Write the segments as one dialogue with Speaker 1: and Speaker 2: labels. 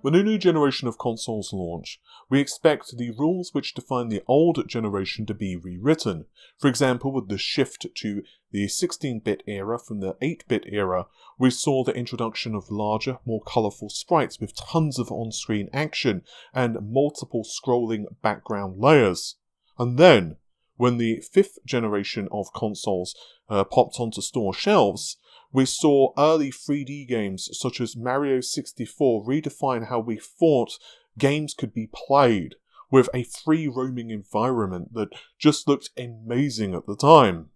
Speaker 1: When a new generation of consoles launch, we expect the rules which define the old generation to be rewritten. For example, with the shift to the 16-bit era from the 8-bit era, we saw the introduction of larger, more colourful sprites with tons of on-screen action and multiple scrolling background layers. And then, when the 5th generation of consoles popped onto store shelves, we saw early 3D games such as Mario 64 redefine how we thought games could be played, with a free roaming environment that just looked amazing at the time.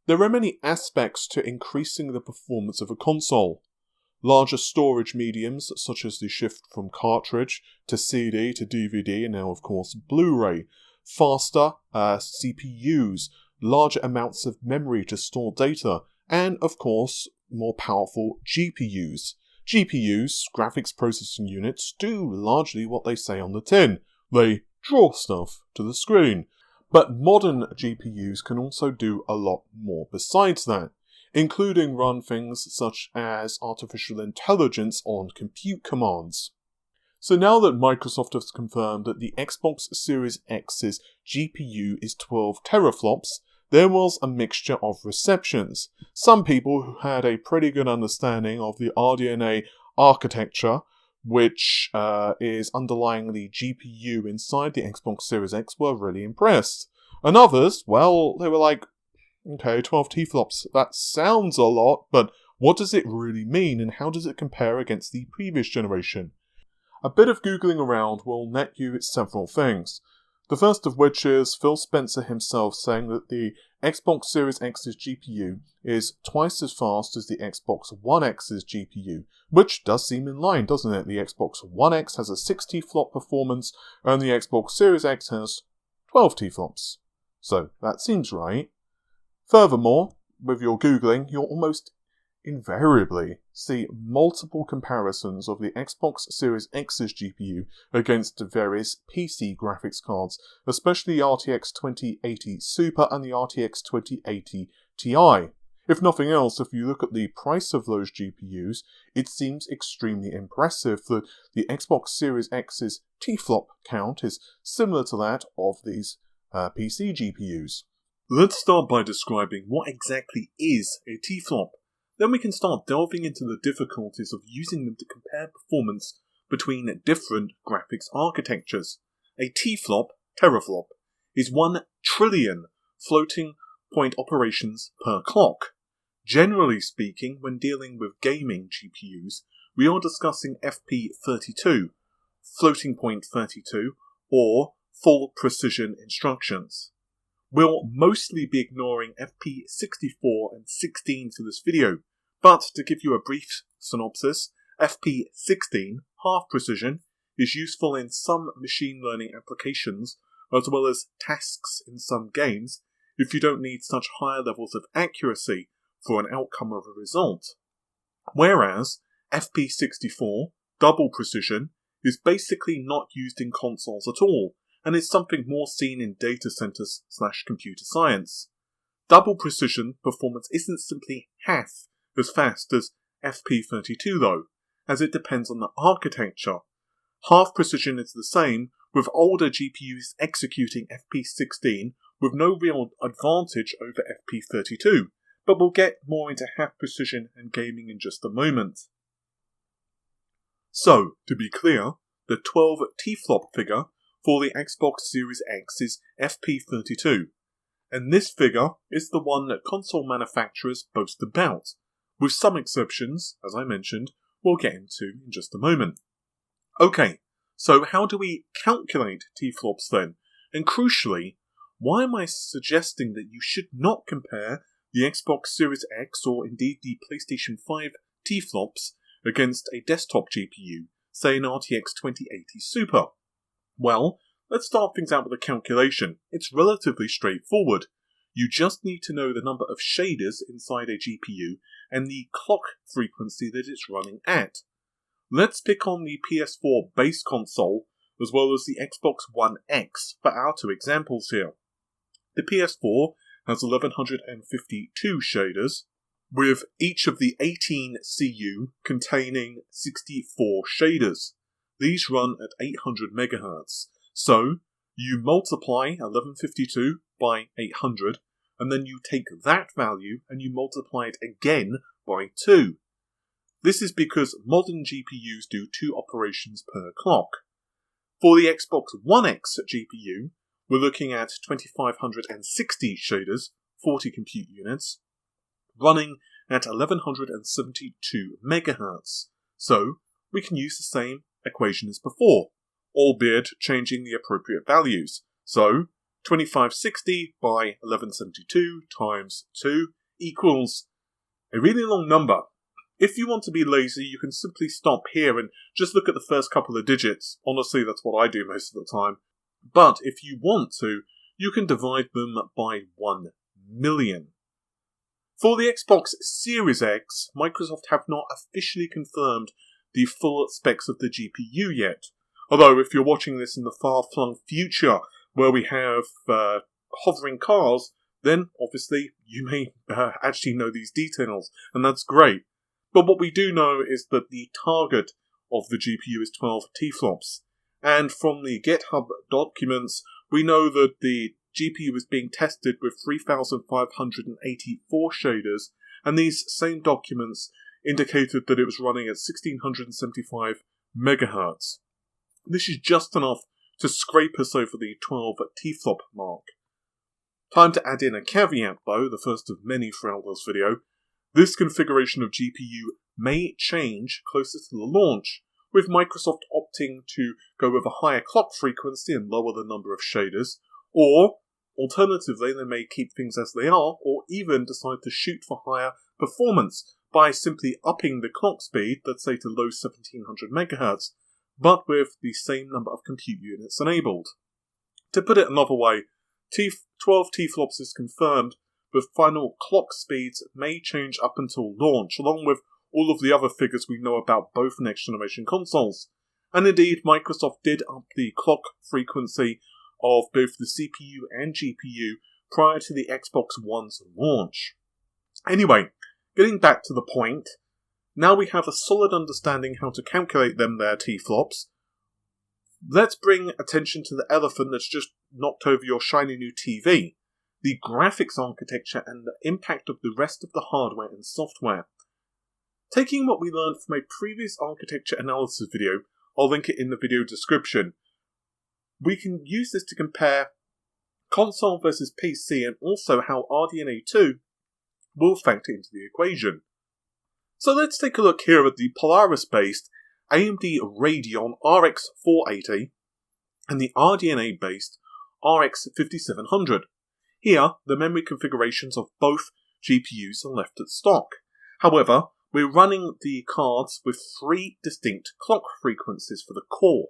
Speaker 1: There are many aspects to increasing the performance of a console. Larger storage mediums such as the shift from cartridge to CD to DVD and now of course Blu-ray, faster CPUs, larger amounts of memory to store data, and of course more powerful GPUs. GPUs, graphics processing units, do largely what they say on the tin. They draw stuff to the screen. But modern GPUs can also do a lot more besides that, including run things such as artificial intelligence on compute commands. So now that Microsoft has confirmed that the Xbox Series X's GPU is 12 teraflops, there was a mixture of receptions. Some people who had a pretty good understanding of the RDNA architecture, which is underlying the GPU inside the Xbox Series X, were really impressed. And others, well, they were like, okay, 12 teraflops, that sounds a lot, but what does it really mean and how does it compare against the previous generation? A bit of googling around will net you several things. The first of which is Phil Spencer himself saying that the Xbox Series X's GPU is twice as fast as the Xbox One X's GPU, which does seem in line, doesn't it? The Xbox One X has a 6 teraflop performance, and the Xbox Series X has 12 teraflops. So that seems right. Furthermore, with your googling, you'll almost invariably see multiple comparisons of the Xbox Series X's GPU against various PC graphics cards, especially the RTX 2080 Super and the RTX 2080 Ti. If nothing else, if you look at the price of those GPUs, it seems extremely impressive that the Xbox Series X's teraflop count is similar to that of these PC GPUs. Let's start by describing what exactly is a teraflop. Then we can start delving into the difficulties of using them to compare performance between different graphics architectures. A teraflop, is 1 trillion floating point operations per clock. Generally speaking, when dealing with gaming GPUs, we are discussing FP32, floating point 32, or full precision instructions. We'll mostly be ignoring FP64 and 16 for this video, but to give you a brief synopsis, FP16, half precision, is useful in some machine learning applications, as well as tasks in some games, if you don't need such higher levels of accuracy for an outcome of a result. Whereas FP64, double precision, is basically not used in consoles at all, and is something more seen in data centers / computer science. Double precision performance isn't simply half as fast as FP32 though, as it depends on the architecture. Half precision is the same, with older GPUs executing FP16 with no real advantage over FP32, but we'll get more into half precision and gaming in just a moment. So, to be clear, the 12 teraflop figure for the Xbox Series X is FP32, and this figure is the one that console manufacturers boast about, with some exceptions, as I mentioned, we'll get into in just a moment. Okay, so how do we calculate teraflops then? And crucially, why am I suggesting that you should not compare the Xbox Series X or indeed the PlayStation 5 teraflops against a desktop GPU, say an RTX 2080 Super? Well, let's start things out with a calculation. It's relatively straightforward. You just need to know the number of shaders inside a GPU and the clock frequency that it's running at. Let's pick on the PS4 base console as well as the Xbox One X for our two examples here. The PS4 has 1152 shaders, with each of the 18 CU containing 64 shaders. these run at 800 MHz. So you multiply 1152 by 800, and then you take that value and you multiply it again by 2. This is because modern GPUs do 2 operations per clock. For the Xbox One X GPU, we're looking at 2560 shaders, 40 compute units, running at 1172 MHz. So we can use the same equation as before, albeit changing the appropriate values. So 2560 by 1172 times 2 equals a really long number. If you want to be lazy, you can simply stop here and just look at the first couple of digits. Honestly, that's what I do most of the time. But if you want to, you can divide them by 1 million. For the Xbox Series X, Microsoft have not officially confirmed the full specs of the GPU yet. Although, if you're watching this in the far-flung future, where we have hovering cars, then obviously you may actually know these details, and that's great. But what we do know is that the target of the GPU is 12 TFLOPs, and from the GitHub documents, we know that the GPU is being tested with 3,584 shaders, and these same documents indicated that it was running at 1,675 MHz. This is just enough to scrape us over the 12 TFLOP mark. Time to add in a caveat though, the first of many throughout this video. This configuration of GPU may change closer to the launch, with Microsoft opting to go with a higher clock frequency and lower the number of shaders, or alternatively they may keep things as they are, or even decide to shoot for higher performance by simply upping the clock speed, let's say to low 1700 MHz, but with the same number of compute units enabled. To put it another way, 12 TFLOPs is confirmed, but final clock speeds may change up until launch, along with all of the other figures we know about both next-generation consoles. And indeed, Microsoft did up the clock frequency of both the CPU and GPU prior to the Xbox One's launch. Anyway, getting back to the point, now we have a solid understanding how to calculate their TFLOPs. Let's bring attention to the elephant that's just knocked over your shiny new TV, the graphics architecture and the impact of the rest of the hardware and software. Taking what we learned from a previous architecture analysis video, I'll link it in the video description, we can use this to compare console versus PC and also how RDNA 2 will factor into the equation. So let's take a look here at the Polaris-based AMD Radeon RX 480 and the RDNA-based RX 5700. Here, the memory configurations of both GPUs are left at stock. However, we're running the cards with 3 distinct clock frequencies for the core.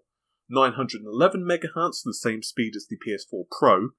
Speaker 1: 911 MHz, the same speed as the PS4 Pro.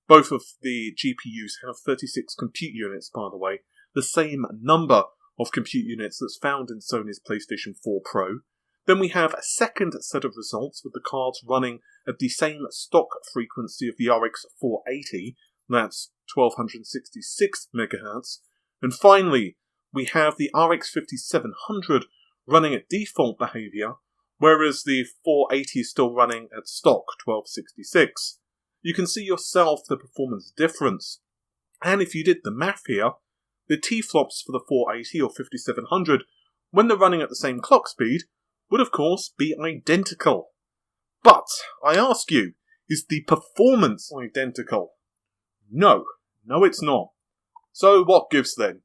Speaker 1: Both of the GPUs have 36 compute units, by the way, the same number of compute units that's found in Sony's PlayStation 4 Pro. Then we have a second set of results with the cards running at the same stock frequency of the RX 480, that's 1266 MHz. And finally, we have the RX 5700 running at default behavior, whereas the 480 is still running at stock 1266. You can see yourself the performance difference. And if you did the math here, the TFLOPs for the 480 or 5700, when they're running at the same clock speed, would of course be identical. But, I ask you, is the performance identical? No, it's not. So what gives then?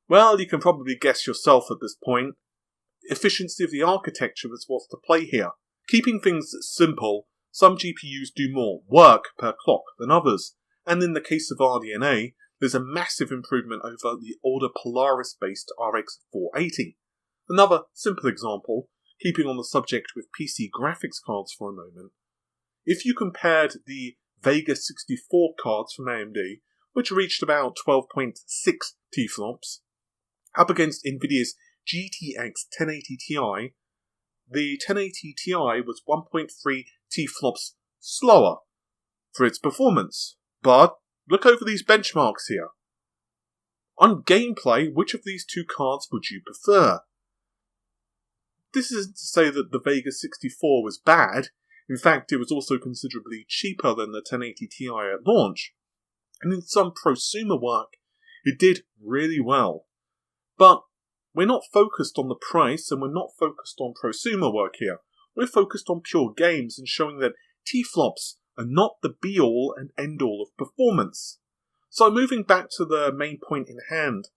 Speaker 1: Well, you can probably guess yourself at this point. Efficiency of the architecture is what's to play here. Keeping things simple, some GPUs do more work per clock than others, and in the case of RDNA, there's a massive improvement over the older Polaris-based RX 480. Another simple example, keeping on the subject with PC graphics cards for a moment. If you compared the Vega 64 cards from AMD, which reached about 12.6 TFLOPs, up against Nvidia's GTX 1080 Ti, the 1080 Ti was 1.3 TFLOPs slower for its performance. But look over these benchmarks here. On gameplay, which of these two cards would you prefer? This isn't to say that the Vega 64 was bad. In fact, it was also considerably cheaper than the 1080 Ti at launch, and in some prosumer work, it did really well. But we're not focused on the price, and we're not focused on prosumer work here. We're focused on pure games and showing that TFLOPs are not the be-all and end-all of performance. So moving back to the main point in hand,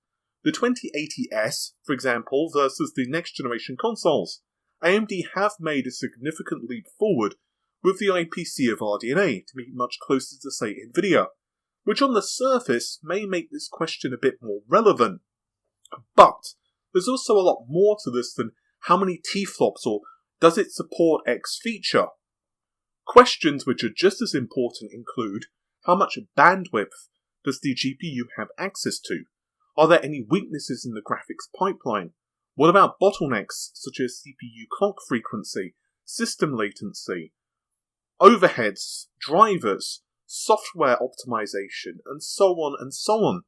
Speaker 1: the 2080S, for example, versus the next generation consoles, AMD have made a significant leap forward with the IPC of RDNA to be much closer to, say, Nvidia, which on the surface may make this question a bit more relevant. But there's also a lot more to this than how many TFLOPs or does it support X feature. Questions which are just as important include how much bandwidth does the GPU have access to? Are there any weaknesses in the graphics pipeline? What about bottlenecks such as CPU clock frequency, system latency, overheads, drivers, software optimization, and so on and so on?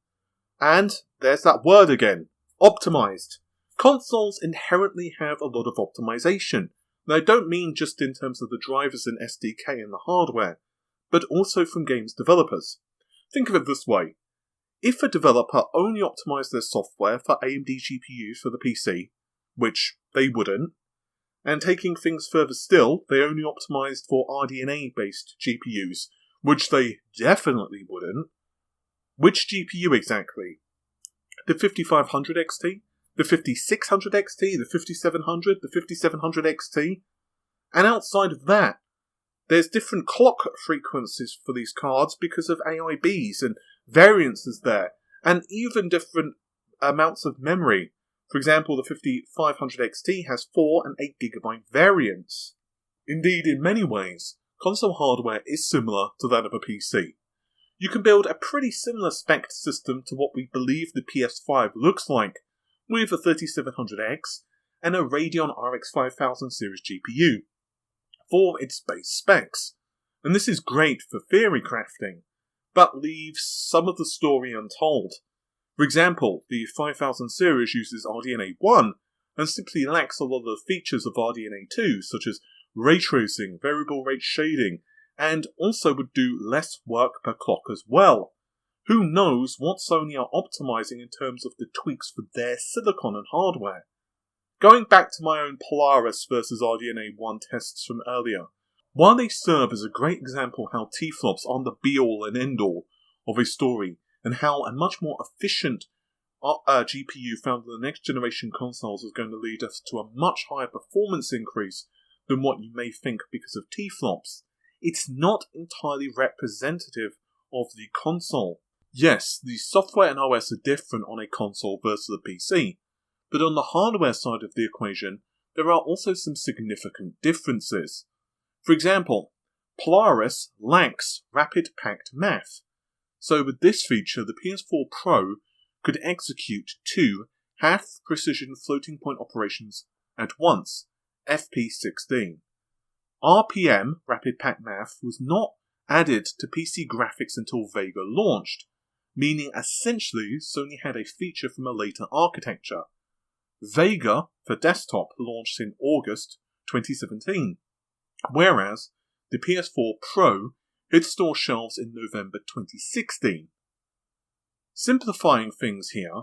Speaker 1: And there's that word again, optimized. Consoles inherently have a lot of optimization. And I don't mean just in terms of the drivers and SDK and the hardware, but also from games developers. Think of it this way. If a developer only optimized their software for AMD GPUs for the PC, which they wouldn't, and taking things further still, they only optimized for RDNA-based GPUs, which they definitely wouldn't, which GPU exactly? The 5500 XT? The 5600 XT? The 5700? The 5700 XT? And outside of that, there's different clock frequencies for these cards because of AIBs and variances there, and even different amounts of memory. For example, the 5500 XT has 4 and 8GB variants. Indeed, in many ways, console hardware is similar to that of a PC. You can build a pretty similar spec system to what we believe the PS5 looks like, with a 3700X and a Radeon RX 5000 series GPU for its base specs. And this is great for theory crafting, but leaves some of the story untold. For example, the 5000 series uses RDNA 1 and simply lacks a lot of the features of RDNA 2, such as ray tracing, variable rate shading, and also would do less work per clock as well. Who knows what Sony are optimizing in terms of the tweaks for their silicon and hardware. Going back to my own Polaris versus RDNA 1 tests from earlier, while they serve as a great example how TFLOPs aren't the be-all and end-all of a story, and how a much more efficient GPU found in the next generation consoles is going to lead us to a much higher performance increase than what you may think because of TFLOPs, it's not entirely representative of the console. Yes, the software and OS are different on a console versus a PC, but on the hardware side of the equation, there are also some significant differences. For example, Polaris lacks rapid packed math, so with this feature the PS4 Pro could execute 2 half-precision floating point operations at once, FP16. RPM, rapid packed math, was not added to PC graphics until Vega launched, meaning essentially Sony had a feature from a later architecture. Vega, for desktop, launched in August 2017, whereas the PS4 Pro hit store shelves in November 2016. Simplifying things here,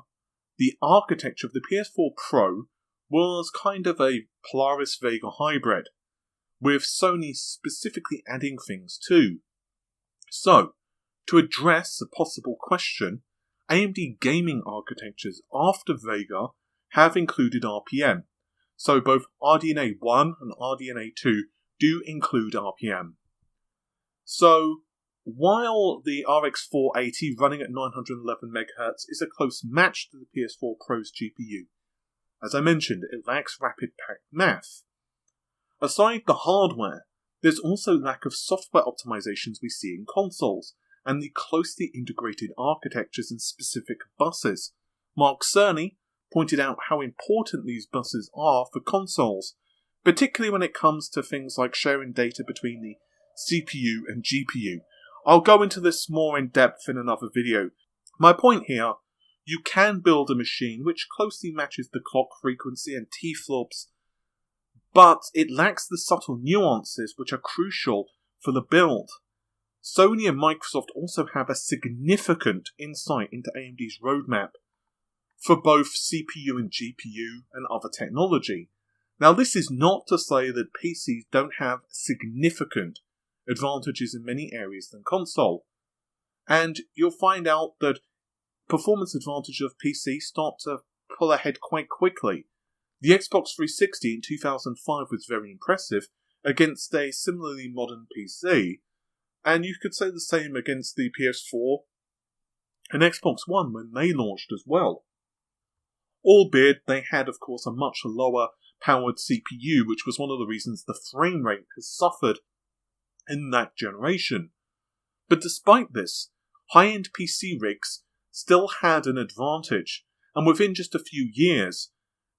Speaker 1: the architecture of the PS4 Pro was kind of a Polaris Vega hybrid, with Sony specifically adding things too. So, to address a possible question, AMD gaming architectures after Vega have included RPM, so both RDNA 1 and RDNA 2 do include RPM. So, while the RX 480 running at 911 MHz is a close match to the PS4 Pro's GPU, as I mentioned, it lacks rapid packed math. Aside the hardware, there's also lack of software optimizations we see in consoles, and the closely integrated architectures and specific buses. Mark Cerny pointed out how important these buses are for consoles, particularly when it comes to things like sharing data between the CPU and GPU. I'll go into this more in depth in another video. My point here, you can build a machine which closely matches the clock frequency and TFLOPs but it lacks the subtle nuances which are crucial for the build. Sony and Microsoft also have a significant insight into AMD's roadmap for both CPU and GPU and other technology. Now, this is not to say that PCs don't have significant advantages in many areas than console, and you'll find out that performance advantage of PC start to pull ahead quite quickly. The Xbox 360 in 2005 was very impressive against a similarly modern PC, and you could say the same against the PS4 and Xbox One when they launched as well. Albeit they had, of course, a much lower powered CPU, which was one of the reasons the frame rate has suffered in that generation. But despite this, high-end PC rigs still had an advantage, and within just a few years,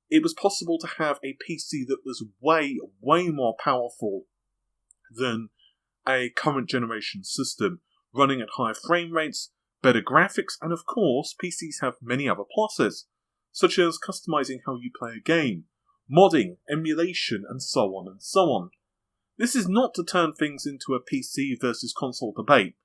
Speaker 1: it was possible to have a PC that was way, way more powerful than a current generation system, running at higher frame rates, better graphics, and of course, PCs have many other pluses, such as customizing how you play a game, modding, emulation, and so on and so on. This is not to turn things into a PC versus console debate,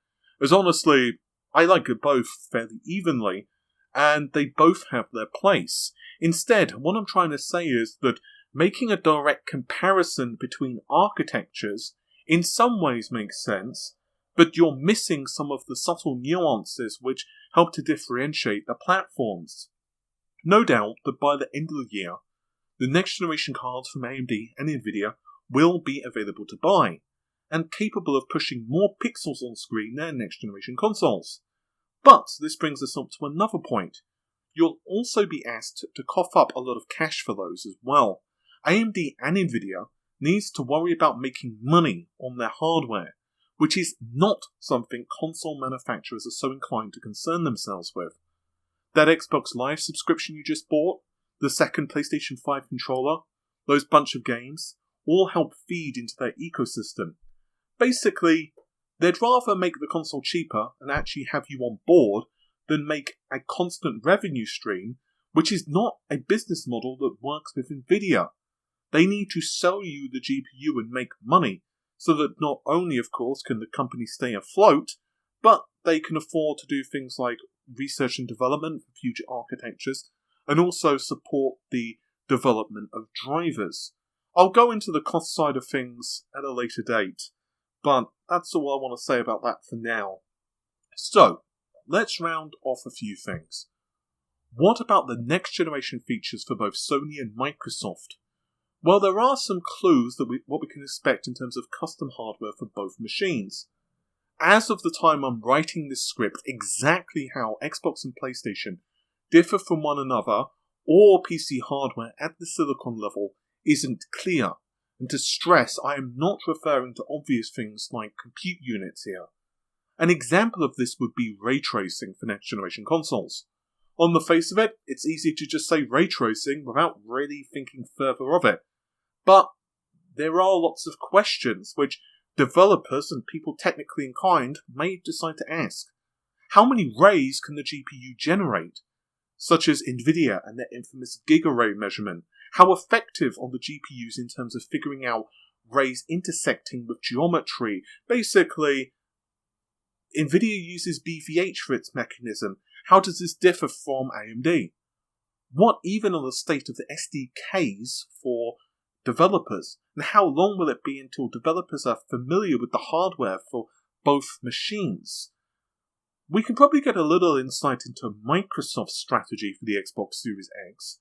Speaker 1: as honestly, I like both fairly evenly, and they both have their place. Instead, what I'm trying to say is that making a direct comparison between architectures in some ways makes sense, but you're missing some of the subtle nuances which help to differentiate the platforms. No doubt that by the end of the year, the next generation cards from AMD and Nvidia will be available to buy, and capable of pushing more pixels on screen than next generation consoles. But this brings us up to another point. You'll also be asked to cough up a lot of cash for those as well. AMD and Nvidia needs to worry about making money on their hardware, which is not something console manufacturers are so inclined to concern themselves with. That Xbox Live subscription you just bought, the second PlayStation 5 controller, those bunch of games, all help feed into their ecosystem. Basically, they'd rather make the console cheaper and actually have you on board than make a constant revenue stream, which is not a business model that works with Nvidia. They need to sell you the GPU and make money, so that not only, of course, can the company stay afloat, but they can afford to do things like research and development for future architectures, and also support the development of drivers. I'll go into the cost side of things at a later date, but that's all I want to say about that for now. So, let's round off a few things. What about the next generation features for both Sony and Microsoft? Well, there are some clues that what we can expect in terms of custom hardware for both machines. As of the time I'm writing this script, exactly how Xbox and PlayStation differ from one another, or PC hardware at the silicon level, isn't clear. And to stress, I am not referring to obvious things like compute units here. An example of this would be ray tracing for next generation consoles. On the face of it, it's easy to just say ray tracing without really thinking further of it. But there are lots of questions which developers and people technically inclined may decide to ask. How many rays can the GPU generate? Such as Nvidia and their infamous gigaray measurement. How effective are the GPUs in terms of figuring out rays intersecting with geometry? Basically, Nvidia uses BVH for its mechanism. How does this differ from AMD? What even are the state of the SDKs for developers? And how long will it be until developers are familiar with the hardware for both machines? We can probably get a little insight into Microsoft's strategy for the Xbox Series X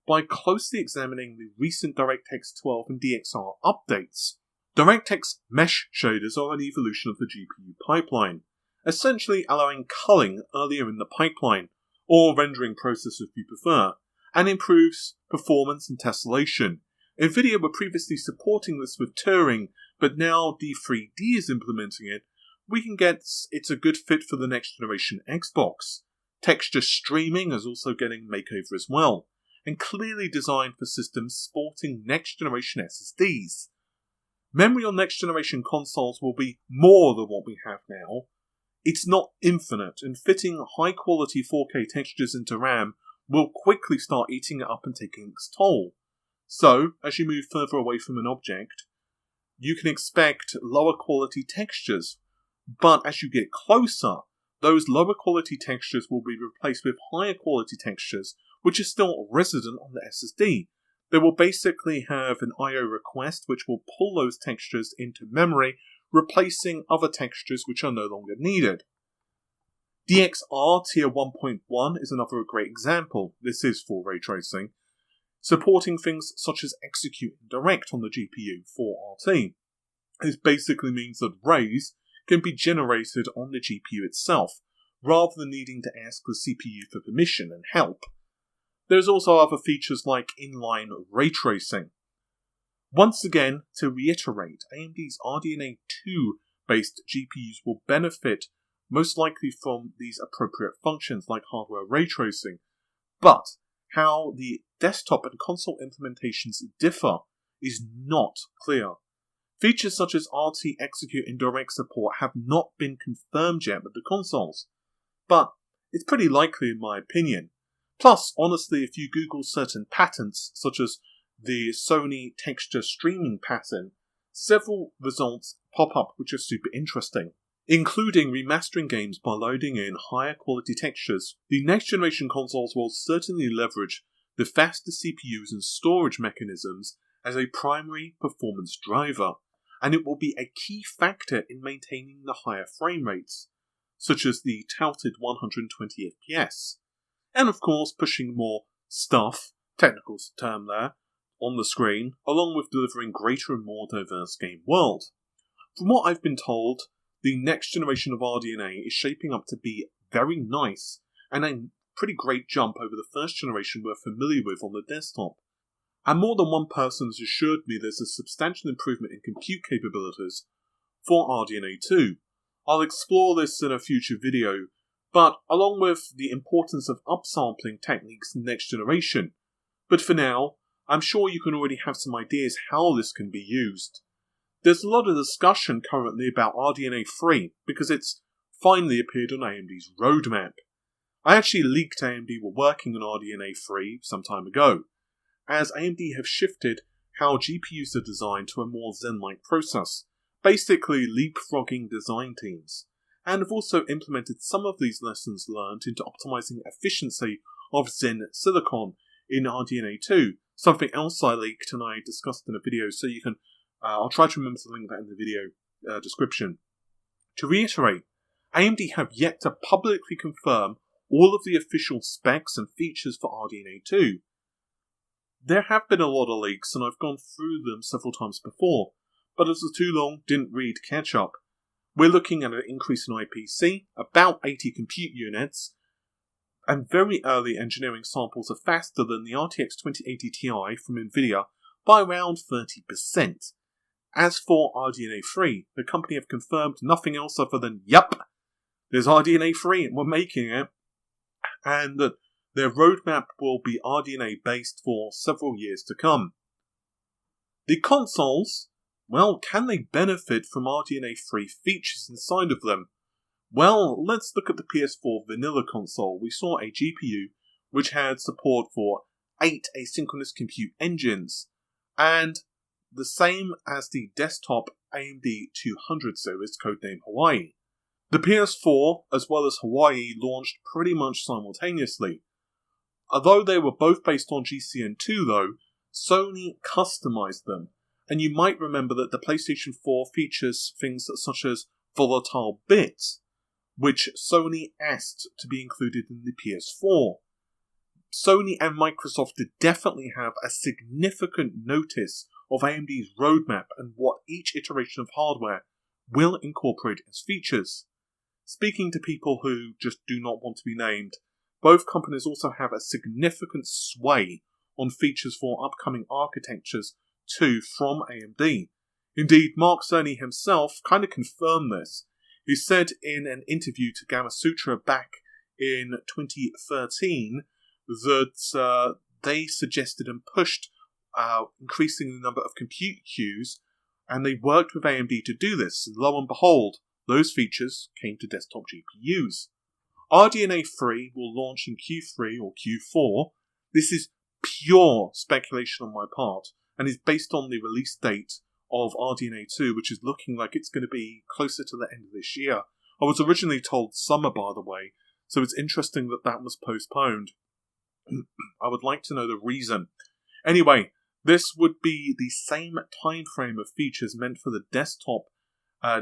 Speaker 1: by closely examining the recent DirectX 12 and DXR updates. DirectX mesh shaders are an evolution of the GPU pipeline, essentially allowing culling earlier in the pipeline, or rendering process if you prefer, and improves performance and tessellation. Nvidia were previously supporting this with Turing, but now D3D is implementing it. We can get it's a good fit for the next generation Xbox. Texture streaming is also getting makeover as well, and clearly designed for systems sporting next generation SSDs. Memory on next generation consoles will be more than what we have now. It's not infinite, and fitting high quality 4K textures into RAM will quickly start eating it up and taking its toll. So, as you move further away from an object, you can expect lower quality textures, but as you get closer, those lower quality textures will be replaced with higher quality textures, which are still resident on the SSD. They will basically have an I/O request which will pull those textures into memory, replacing other textures which are no longer needed. DXR Tier 1.1 is another great example. This is for ray tracing, supporting things such as execute and direct on the GPU for RT. This basically means that rays can be generated on the GPU itself, rather than needing to ask the CPU for permission and help. There's also other features like inline ray tracing. Once again, to reiterate, AMD's RDNA 2 based GPUs will benefit most likely from these appropriate functions like hardware ray tracing, but how the desktop and console implementations differ is not clear. Features such as RT Execute and Direct support have not been confirmed yet with the consoles, but it's pretty likely in my opinion. Plus, honestly, if you Google certain patterns, such as the Sony texture streaming pattern, several results pop up which are super interesting, including remastering games by loading in higher quality textures. The next generation consoles will certainly leverage the faster CPUs and storage mechanisms as a primary performance driver, and it will be a key factor in maintaining the higher frame rates, such as the touted 120 FPS, and of course pushing more stuff, technical term there, on the screen, along with delivering greater and more diverse game world. From what I've been told, the next generation of RDNA is shaping up to be very nice, and a pretty great jump over the first generation we're familiar with on the desktop. And more than one person has assured me there's a substantial improvement in compute capabilities for RDNA 2. I'll explore this in a future video, but along with the importance of upsampling techniques in the next generation. But for now, I'm sure you can already have some ideas how this can be used. There's a lot of discussion currently about RDNA 3 because it's finally appeared on AMD's roadmap. I actually leaked AMD were working on RDNA 3 some time ago, as AMD have shifted how GPUs are designed to a more Zen-like process, basically leapfrogging design teams, and have also implemented some of these lessons learned into optimizing efficiency of Zen silicon in RDNA 2, something else I leaked and I discussed in a video, so you can, I'll try to remember to link that in the video description. To reiterate, AMD have yet to publicly confirm all of the official specs and features for RDNA 2. There have been a lot of leaks and I've gone through them several times before, but as it's too long, didn't read catch up. We're looking at an increase in IPC, about 80 compute units, and very early engineering samples are faster than the RTX 2080 Ti from Nvidia by around 30%. As for RDNA 3, the company have confirmed nothing else other than, yup, there's RDNA 3 and we're making it, and that their roadmap will be RDNA based for several years to come. The consoles, well, can they benefit from RDNA 3 features inside of them? Well, let's look at the PS4 vanilla console. We saw a GPU which had support for 8 asynchronous compute engines, and the same as the desktop AMD 200 series, codenamed Hawaii. The PS4, as well as Hawaii, launched pretty much simultaneously. Although they were both based on GCN2 though, Sony customized them, and you might remember that the PlayStation 4 features things such as volatile bits, which Sony asked to be included in the PS4. Sony and Microsoft did definitely have a significant notice of AMD's roadmap and what each iteration of hardware will incorporate as features. Speaking to people who just do not want to be named, both companies also have a significant sway on features for upcoming architectures too from AMD. Indeed, Mark Cerny himself kind of confirmed this. He said in an interview to Gamma Sutra back in 2013 that they suggested and pushed increasing the number of compute queues, and they worked with AMD to do this, and lo and behold, those features came to desktop GPUs. RDNA 3 will launch in Q3 or Q4. This is pure speculation on my part, and is based on the release date of RDNA 2, which is looking like it's going to be closer to the end of this year. I was originally told summer, by the way, so it's interesting that that was postponed. I would like to know the reason. Anyway, this would be the same time frame of features meant for the desktop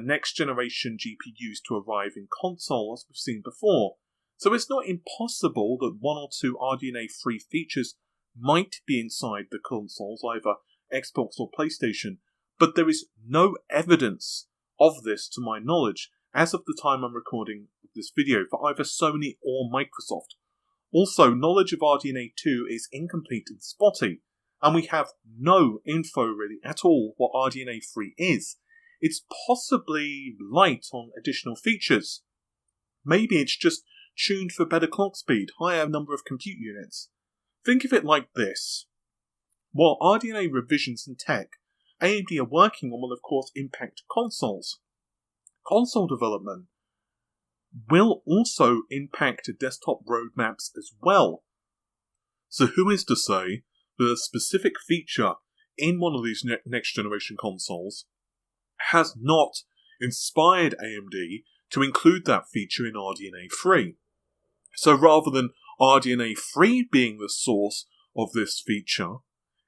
Speaker 1: next generation GPUs to arrive in console as we've seen before. So it's not impossible that one or two RDNA 3 features might be inside the consoles, either Xbox or PlayStation, but there is no evidence of this to my knowledge as of the time I'm recording this video for either Sony or Microsoft. Also, knowledge of RDNA 2 is incomplete and spotty, and we have no info really at all what RDNA 3 is. It's possibly light on additional features. Maybe it's just tuned for better clock speed, higher number of compute units. Think of it like this. While RDNA revisions and tech AMD are working on will of course impact consoles. Console development will also impact desktop roadmaps as well. So who is to say that a specific feature in one of these next generation consoles has not inspired AMD to include that feature in RDNA 3? So rather than RDNA 3 being the source of this feature,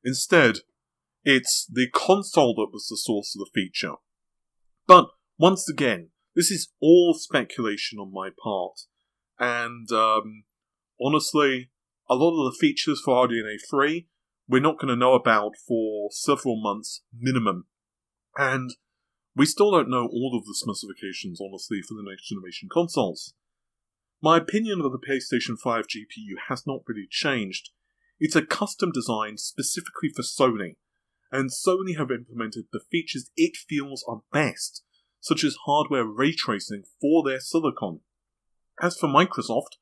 Speaker 1: instead it's the console that was the source of the feature. But once again, this is all speculation on my part, and honestly, a lot of the features for RDNA 3 we're not going to know about for several months minimum, and we still don't know all of the specifications, honestly, for the next generation consoles. My opinion of the PlayStation 5 GPU has not really changed. It's a custom design specifically for Sony, and Sony have implemented the features it feels are best, such as hardware ray tracing for their silicon. As for Microsoft,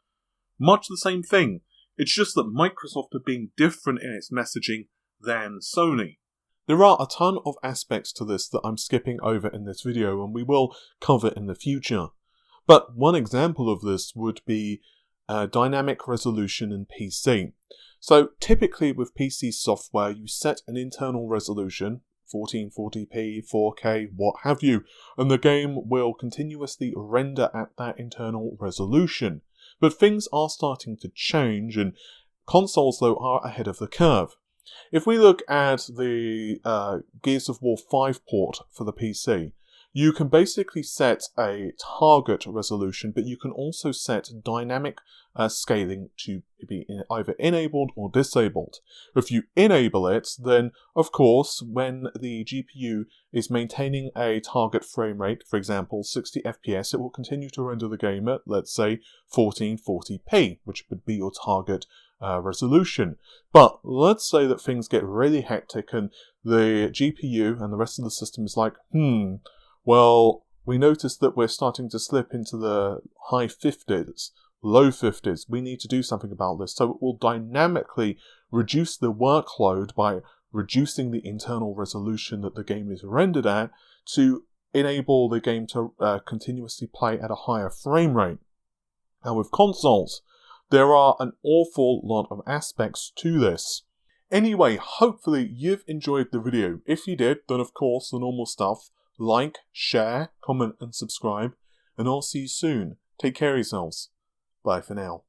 Speaker 1: much the same thing. It's just that Microsoft are being different in its messaging than Sony. There are a ton of aspects to this that I'm skipping over in this video, and we will cover in the future. But one example of this would be dynamic resolution in PC. So typically with PC software, you set an internal resolution, 1440p, 4K, what have you, and the game will continuously render at that internal resolution. But things are starting to change, and consoles, though, are ahead of the curve. If we look at the Gears of War 5 port for the PC, you can basically set a target resolution, but you can also set dynamic scaling to be either enabled or disabled. If you enable it, then of course when the GPU is maintaining a target frame rate, for example 60 FPS, it will continue to render the game at, let's say, 1440p, which would be your target resolution. But let's say that things get really hectic and the GPU and the rest of the system is like, well, we noticed that we're starting to slip into the high 50s, low 50s. We need to do something about this. So it will dynamically reduce the workload by reducing the internal resolution that the game is rendered at to enable the game to continuously play at a higher frame rate. Now with consoles, there are an awful lot of aspects to this. Anyway, hopefully you've enjoyed the video. If you did, then of course the normal stuff. Like, share, comment and subscribe, and I'll see you soon. Take care of yourselves. Bye for now.